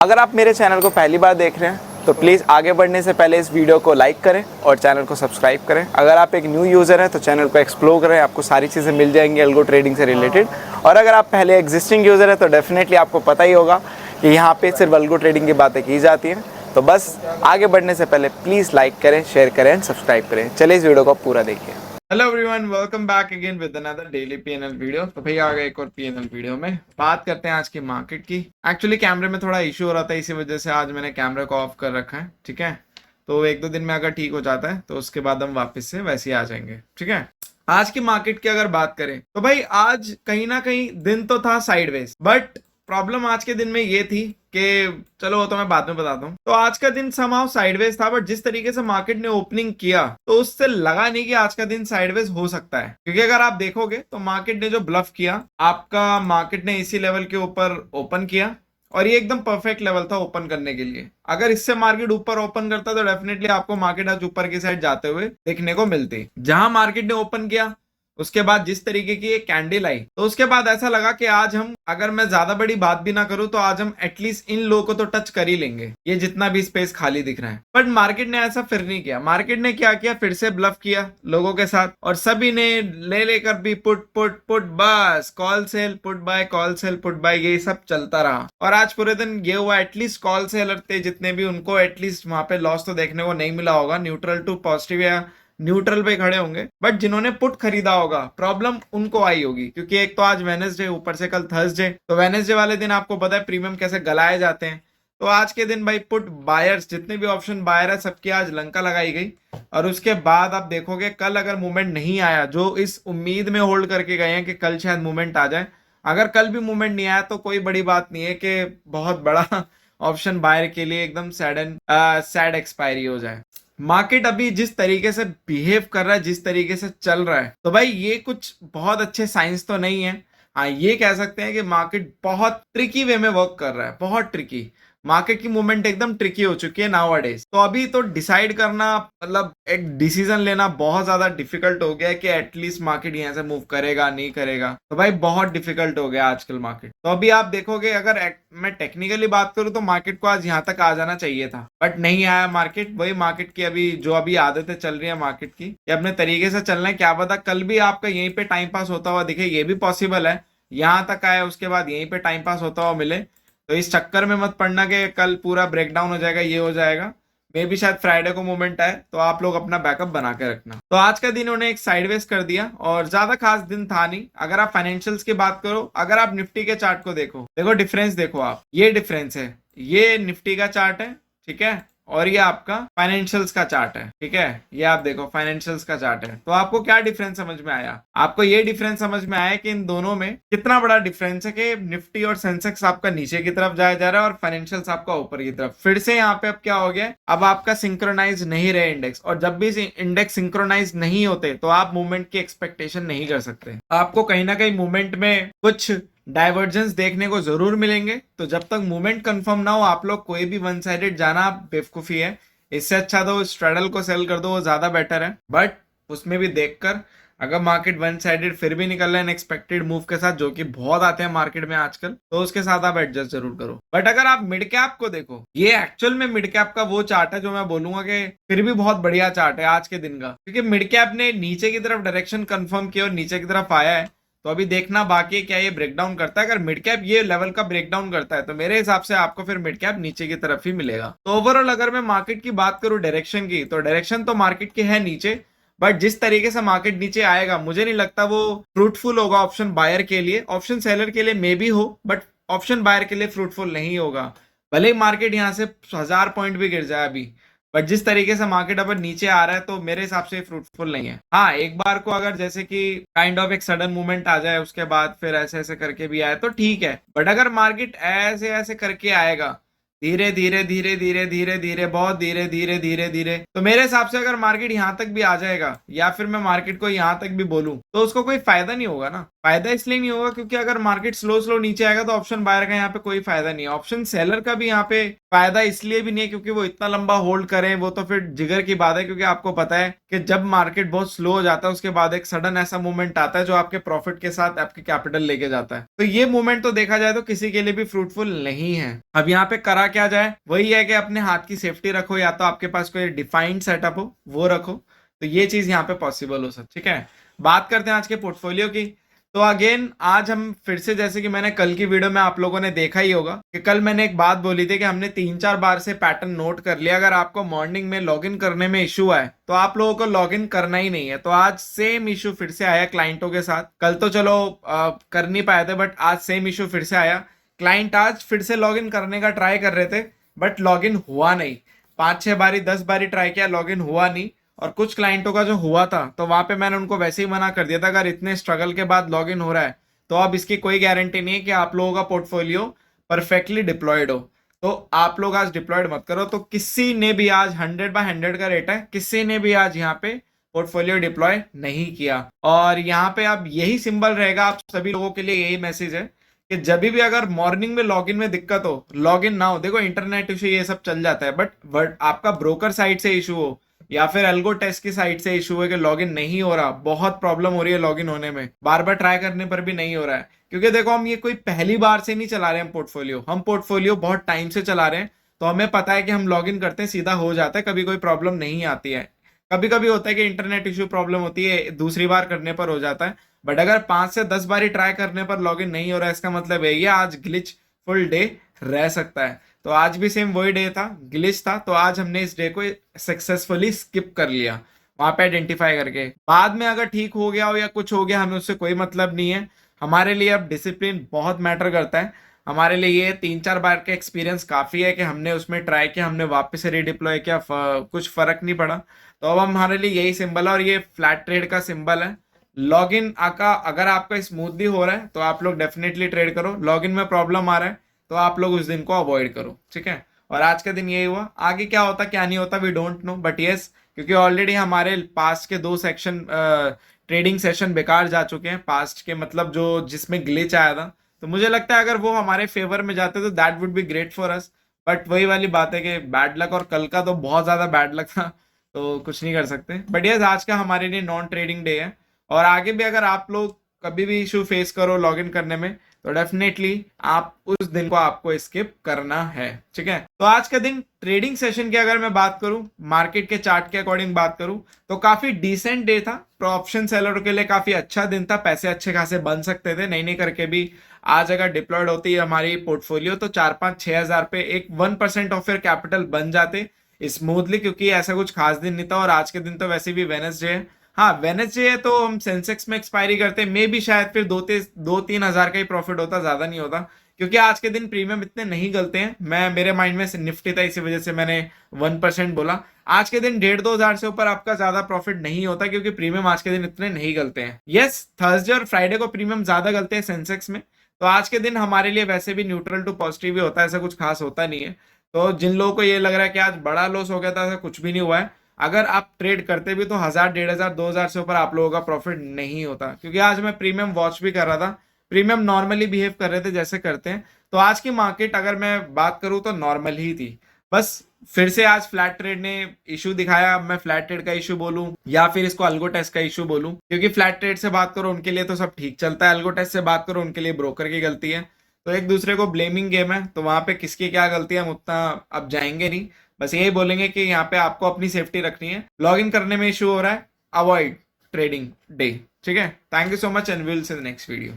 अगर आप मेरे चैनल को पहली बार देख रहे हैं तो प्लीज़ आगे बढ़ने से पहले इस वीडियो को लाइक करें और चैनल को सब्सक्राइब करें। अगर आप एक न्यू यूज़र हैं तो चैनल को एक्सप्लोर करें, आपको सारी चीज़ें मिल जाएंगी अल्गो ट्रेडिंग से रिलेटेड। और अगर आप पहले एग्जिस्टिंग यूज़र हैं तो डेफिनेटली आपको पता ही होगा कि यहाँ पे सिर्फ अल्गो ट्रेडिंग की बातें की जाती हैं। तो बस आगे बढ़ने से पहले प्लीज़ लाइक करें, शेयर करें एंड सब्सक्राइब करें। चलिए इस वीडियो को पूरा देखिए। Hello everyone, welcome back again with another daily PNL video. तो भैया आ गए एक और पीएनएल वीडियो में। बात करते हैं आज की मार्केट की। एक्चुअली कैमरे में थोड़ा इशू हो रहा था, इसी वजह से आज मैंने कैमरे को ऑफ कर रखा है। ठीक है, तो एक दो दिन में अगर ठीक हो जाता है तो उसके बाद हम वापस से वैसे ही आ जाएंगे। ठीक है, आज की मार्केट की अगर बात करें तो भाई आज कहीं ना कहीं दिन तो था साइडवेज, बट प्रॉब्लम आज के दिन में ये थी कि चलो वो तो मैं बाद में बताता हूँ। तो आज का दिन समहाउ साइडवेज था, बट जिस तरीके से मार्केट ने ओपनिंग किया तो उससे लगा नहीं कि आज का दिन साइडवेज हो सकता है, क्योंकि अगर आप देखोगे तो मार्केट ने जो ब्लफ किया, आपका मार्केट ने इसी लेवल के ऊपर ओपन किया और ये एकदम परफेक्ट लेवल था ओपन करने के लिए। अगर इससे मार्केट ऊपर ओपन करता तो डेफिनेटली आपको मार्केट आज ऊपर की साइड जाते हुए देखने को मिलती। जहां मार्केट ने ओपन किया उसके बाद जिस तरीके की एक कैंडल आई तो उसके बाद ऐसा लगा कि आज हम, अगर मैं ज्यादा बड़ी बात भी ना करूं तो आज हम एटलीस्ट इन लो को तो टच कर ही लेंगे, ये जितना भी स्पेस खाली दिख रहा है। बट मार्केट ने ऐसा फिर नहीं किया। मार्केट ने क्या किया, फिर से ब्लफ किया लोगों के साथ और सभी ने ले लेकर भी पुट पुट पुट, बस call sell put buy, call sell put buy, ये सब चलता रहा। और आज पूरे दिन ये हुआ, एटलीस्ट कॉल सेलर थे जितने भी, उनको एटलीस्ट वहां पे लॉस तो देखने को नहीं मिला होगा, न्यूट्रल टू पॉजिटिव या न्यूट्रल पे खड़े होंगे। बट जिन्होंने पुट खरीदा होगा प्रॉब्लम उनको आई होगी, क्योंकि एक तो आज वेडनेसडे, ऊपर से कल थर्सडे, तो वेडनेसडे वाले दिन आपको पता है प्रीमियम कैसे गलाए जाते हैं। तो आज के दिन भाई पुट बायर्स, जितने भी ऑप्शन बायर है, सबकी आज लंका लगाई गई। और उसके बाद आप देखोगे कल अगर मूवमेंट नहीं आया, जो इस उम्मीद में होल्ड करके गए हैं कि कल शायद मूवमेंट आ जाए, अगर कल भी मूवमेंट नहीं आया तो कोई बड़ी बात नहीं है कि बहुत बड़ा ऑप्शन बायर के लिए एकदम सैड एक्सपायरी हो जाए। मार्केट अभी जिस तरीके से बिहेव कर रहा है, जिस तरीके से चल रहा है, तो भाई ये कुछ बहुत अच्छे साइंस तो नहीं है। हाँ, ये कह सकते हैं कि मार्केट बहुत ट्रिकी वे में वर्क कर रहा है, बहुत ट्रिकी। मार्केट की मूवमेंट एकदम ट्रिकी हो चुकी है नाउअडेज। तो अभी तो डिसाइड करना, मतलब एक डिसीजन लेना बहुत ज्यादा डिफिकल्ट हो गया है कि एटलीस्ट मार्केट यहाँ से मूव करेगा नहीं करेगा। तो भाई बहुत डिफिकल्ट हो गया आजकल मार्केट। तो अभी आप देखोगे, अगर मैं टेक्निकली बात करूं तो मार्केट को आज यहाँ तक आ जाना चाहिए था, बट नहीं आया मार्केट। वही मार्केट की अभी आदतें चल रही है मार्केट की, ये अपने तरीके से चलना है। क्या पता कल भी आपका यहीं पे टाइम पास होता हुआ दिखे, ये भी पॉसिबल है। यहाँ तक आया उसके बाद यहीं पे टाइम पास होता हुआ मिले, तो इस चक्कर में मत पड़ना कि कल पूरा ब्रेकडाउन हो जाएगा, ये हो जाएगा। मे भी शायद फ्राइडे को मूवमेंट आए, तो आप लोग अपना बैकअप बना के रखना। तो आज का दिन उन्हें एक साइडवेज कर दिया और ज्यादा खास दिन था नहीं। अगर आप फाइनेंशियल्स की बात करो, अगर आप निफ्टी के चार्ट को देखो डिफरेंस देखो आप, ये डिफरेंस है, ये निफ्टी का चार्ट है, ठीक है, और ये आपका फाइनेंशियल्स का चार्ट है। ठीक है, ये आप देखो फाइनेंशियल्स का चार्ट है। तो आपको क्या डिफरेंस समझ में आया? आपको ये डिफरेंस समझ में आया कि इन दोनों में कितना बड़ा डिफरेंस है, कि निफ्टी और सेंसेक्स आपका नीचे की तरफ जाया जा रहा है और फाइनेंशियल्स आपका ऊपर की तरफ। फिर से यहाँ पे अब क्या हो गया, अब आपका सिंक्रोनाइज नहीं रहे इंडेक्स, और जब भी इंडेक्स सिंक्रोनाइज नहीं होते तो आप मूवमेंट की एक्सपेक्टेशन नहीं कर सकते। आपको कहीं ना कहीं मूवमेंट में कुछ डाइवर्जेंस देखने को जरूर मिलेंगे। तो जब तक मूवमेंट कंफर्म ना हो, आप लोग कोई भी वन साइडेड जाना बेवकूफी है। इससे अच्छा तो स्ट्रेडल को सेल कर दो, वो ज्यादा बेटर है। बट उसमें भी देखकर, अगर मार्केट वन साइडेड फिर भी निकल रहा है अनएक्सपेक्टेड मूव के साथ, जो कि बहुत आते हैं मार्केट में आजकल, तो उसके साथ आप एडजस्ट जरूर करो। बट अगर आप मिड कैप को देखो, ये एक्चुअल में मिड कैप का वो चार्ट है जो मैं बोलूंगा कि फिर भी बहुत बढ़िया चार्ट है आज के दिन का, क्योंकि मिड कैप ने नीचे की तरफ डायरेक्शन कंफर्म किया और नीचे की तरफ आया है। तो अभी देखना बाकी है क्या ये ब्रेकडाउन करता है। अगर मिड कैप ये लेवल का ब्रेकडाउन करता है तो मेरे हिसाब से आपको फिर मिड कैप नीचे की तरफ ही मिलेगा। तो ओवरऑल अगर मैं मार्केट की बात करूं डायरेक्शन की, तो डायरेक्शन तो मार्केट की है नीचे, बट जिस तरीके से मार्केट नीचे आएगा मुझे नहीं लगता वो फ्रूटफुल होगा ऑप्शन बायर के लिए। ऑप्शन सेलर के लिए मे भी हो, बट ऑप्शन बायर के लिए फ्रूटफुल नहीं होगा। भले ही मार्केट यहाँ से 1000 पॉइंट भी गिर जाए अभी, बट जिस तरीके से मार्केट अब नीचे आ रहा है तो मेरे हिसाब से फ्रूटफुल नहीं है। हाँ, एक बार को अगर जैसे कि काइंड ऑफ एक सडन मूवमेंट आ जाए, उसके बाद फिर ऐसे ऐसे करके भी आए तो ठीक है। बट अगर मार्केट ऐसे ऐसे करके आएगा, धीरे धीरे धीरे धीरे धीरे धीरे, बहुत धीरे धीरे धीरे धीरे, तो मेरे हिसाब से अगर मार्केट यहाँ तक भी आ जाएगा, या फिर मैं मार्केट को यहाँ तक भी बोलूं, तो उसको कोई फायदा नहीं होगा ना। फायदा इसलिए नहीं होगा क्योंकि अगर मार्केट स्लो स्लो नीचे आएगा तो ऑप्शन बायर का यहाँ पे कोई फायदा नहीं है। ऑप्शन सेलर का भी यहाँ पे फायदा इसलिए भी नहीं है क्योंकि वो इतना लंबा होल्ड करें, वो तो फिर जिगर की बात है। क्योंकि आपको पता है कि जब मार्केट बहुत स्लो हो जाता है उसके बाद एक सडन ऐसा मूवमेंट आता है जो आपके प्रॉफिट के साथ आपके कैपिटल लेके जाता है। तो ये मूवमेंट तो देखा जाए तो किसी के लिए भी फ्रूटफुल नहीं है। अब यहाँ पे करा क्या जाए, वही है कि अपने हाथ की सेफ्टी रखो, या तो आपके पास कोई डिफाइंड सेटअप हो वो रखो, तो ये चीज यहाँ पे पॉसिबल हो सकती है। ठीक है, बात करते हैं आज के पोर्टफोलियो की। तो अगेन आज हम फिर से, जैसे कि मैंने कल की वीडियो में आप लोगों ने देखा ही होगा कि कल मैंने एक बात बोली थी कि हमने 3-4 बार से पैटर्न नोट कर लिया। अगर आपको मॉर्निंग में लॉगिन करने में इशू आए तो आप लोगों को लॉगिन करना ही नहीं है। तो आज सेम इशू फिर से आया क्लाइंटों के साथ। कल तो चलो कर नहीं पाए थे, बट आज सेम इशू फिर से आया। क्लाइंट आज फिर से लॉगिन करने का ट्राई कर रहे थे बट लॉगिन हुआ नहीं। 5-6 बारी 10 बारी ट्राई किया, लॉगिन हुआ नहीं। और कुछ क्लाइंटों का जो हुआ था तो वहां पे मैंने उनको वैसे ही मना कर दिया था, अगर इतने स्ट्रगल के बाद लॉगिन हो रहा है तो अब इसकी कोई गारंटी नहीं है कि आप लोगों का पोर्टफोलियो परफेक्टली डिप्लॉयड हो। तो आप लोग आज डिप्लॉयड मत करो। तो किसी ने भी आज 100/100 का रेट है, किसी ने भी आज यहाँ पे पोर्टफोलियो डिप्लॉय नहीं किया। और यहाँ पे अब यही सिंबल रहेगा आप सभी लोगों के लिए, यही मैसेज है कि जब भी अगर मॉर्निंग में लॉगिन में दिक्कत हो, लॉगिन ना हो, देखो इंटरनेट इशू ये सब चल जाता है, बट आपका ब्रोकर साइड से इशू हो या फिर एल्गो टेस्ट की साइड से इशू है कि लॉगिन नहीं हो रहा, बहुत प्रॉब्लम हो रही है लॉगिन होने में, बार बार ट्राई करने पर भी नहीं हो रहा है। क्योंकि देखो हम ये कोई पहली बार से नहीं चला रहे हैं पोर्टफोलियो, हम पोर्टफोलियो बहुत टाइम से चला रहे हैं। तो हमें पता है कि हम लॉगिन करते हैं सीधा हो जाता है, कभी कोई प्रॉब्लम नहीं आती है। कभी कभी होता है कि इंटरनेट इशू प्रॉब्लम होती है, दूसरी बार करने पर हो जाता है। बट अगर 5 से 10 बारी ट्राई करने पर लॉगिन नहीं हो रहा है, इसका मतलब है ये आज ग्लिच फुल डे रह सकता है। तो आज भी सेम वही डे था, ग्लिच था, तो आज हमने इस डे को सक्सेसफुली स्किप कर लिया वहां पे आइडेंटिफाई करके। बाद में अगर ठीक हो गया हो या कुछ हो गया, हमें उससे कोई मतलब नहीं है। हमारे लिए अब डिसिप्लिन बहुत मैटर करता है। हमारे लिए ये 3-4 बार का एक्सपीरियंस काफी है कि हमने उसमें ट्राई किया, हमने वापस से रिडिप्लॉय किया, कुछ फर्क नहीं पड़ा। तो अब हमारे लिए यही सिंबल है और ये फ्लैट ट्रेड का सिंबल है। लॉगिन आका अगर आपका स्मूथली हो रहा है तो आप लोग डेफिनेटली ट्रेड करो, लॉगिन में प्रॉब्लम आ रहा है तो आप लोग उस दिन को अवॉइड करो। ठीक है, और आज का दिन यही हुआ, आगे क्या होता क्या नहीं होता we don't know, but yes क्योंकि ऑलरेडी हमारे पास्ट के 2 सेक्शन ट्रेडिंग सेशन बेकार जा चुके हैं, पास्ट के मतलब जो जिसमें ग्लिच आया था। तो मुझे लगता है अगर वो हमारे फेवर में जाते तो that would be great for us. But वही वाली बात है कि बैड लक, और कल का तो बहुत ज्यादा बैड लक था, तो कुछ नहीं कर सकते। बट यस आज का हमारे लिए नॉन ट्रेडिंग डे है। और आगे भी अगर आप लोग कभी भी इशू फेस करो लॉगिन करने में तो डेफिनेटली आप उस दिन को आपको स्किप करना है। ठीक है, तो आज का दिन ट्रेडिंग सेशन की अगर मैं बात करूं, मार्केट के चार्ट के अकॉर्डिंग बात करूं तो काफी डिसेंट डे था। तो ऑप्शन सेलरों के लिए काफी अच्छा दिन था, पैसे अच्छे खासे बन सकते थे नहीं नहीं करके भी। आज अगर डिप्लॉयड होती है हमारी पोर्टफोलियो तो 4-5-6 हजार पे एक 1% ऑफ योर कैपिटल बन जाते स्मूथली, क्योंकि ऐसा कुछ खास दिन नहीं था। और आज के दिन तो वैसे भी वेडनेसडे है। हाँ वेडनेसडे है तो हम सेंसेक्स में एक्सपायरी करते मे भी शायद फिर 2-3 हजार का ही प्रॉफिट होता, ज्यादा नहीं होता। क्योंकि आज के दिन प्रीमियम इतने नहीं गलते हैं, मैं मेरे माइंड में निफ्टी था इसी वजह से मैंने 1% बोला। आज के दिन 1,500-2 हजार से ऊपर आपका ज्यादा प्रॉफिट नहीं होता क्योंकि प्रीमियम आज के दिन इतने नहीं गलते हैं। यस थर्सडे और फ्राइडे को प्रीमियम ज्यादा गलते हैं सेंसेक्स में। तो आज के दिन हमारे लिए वैसे भी न्यूट्रल टू पॉजिटिव ही होता है, ऐसा कुछ खास होता नहीं है। तो जिन लोगों को ये लग रहा है कि आज बड़ा लॉस हो गया था, ऐसा कुछ भी नहीं हुआ है। अगर आप ट्रेड करते भी तो 1000, 1500, 2000 से ऊपर आप लोगों का प्रॉफिट नहीं होता। क्योंकि आज मैं प्रीमियम वॉच भी कर रहा था, प्रीमियम नॉर्मली बिहेव कर रहे थे जैसे करते हैं। तो आज की मार्केट अगर मैं बात करूं तो नॉर्मल ही थी। बस फिर से आज फ्लैट ट्रेड ने इशू दिखाया। अब मैं फ्लैट ट्रेड का इशू बोलूं या फिर इसको अल्गो टेस्ट का इशू बोलूं, क्योंकि फ्लैट ट्रेड से बात करो उनके लिए तो सब ठीक चलता है, अल्गो टेस्ट से बात करो उनके लिए ब्रोकर की गलती है। तो एक दूसरे को ब्लेमिंग गेम है, तो वहां पे किसकी क्या गलती है हम उतना अब जाएंगे नहीं। बस यही बोलेंगे कि यहाँ पे आपको अपनी सेफ्टी रखनी है, लॉग इन करने में इशू हो रहा है, अवॉइड ट्रेडिंग डे। ठीक है, thank you so much and will see the next video.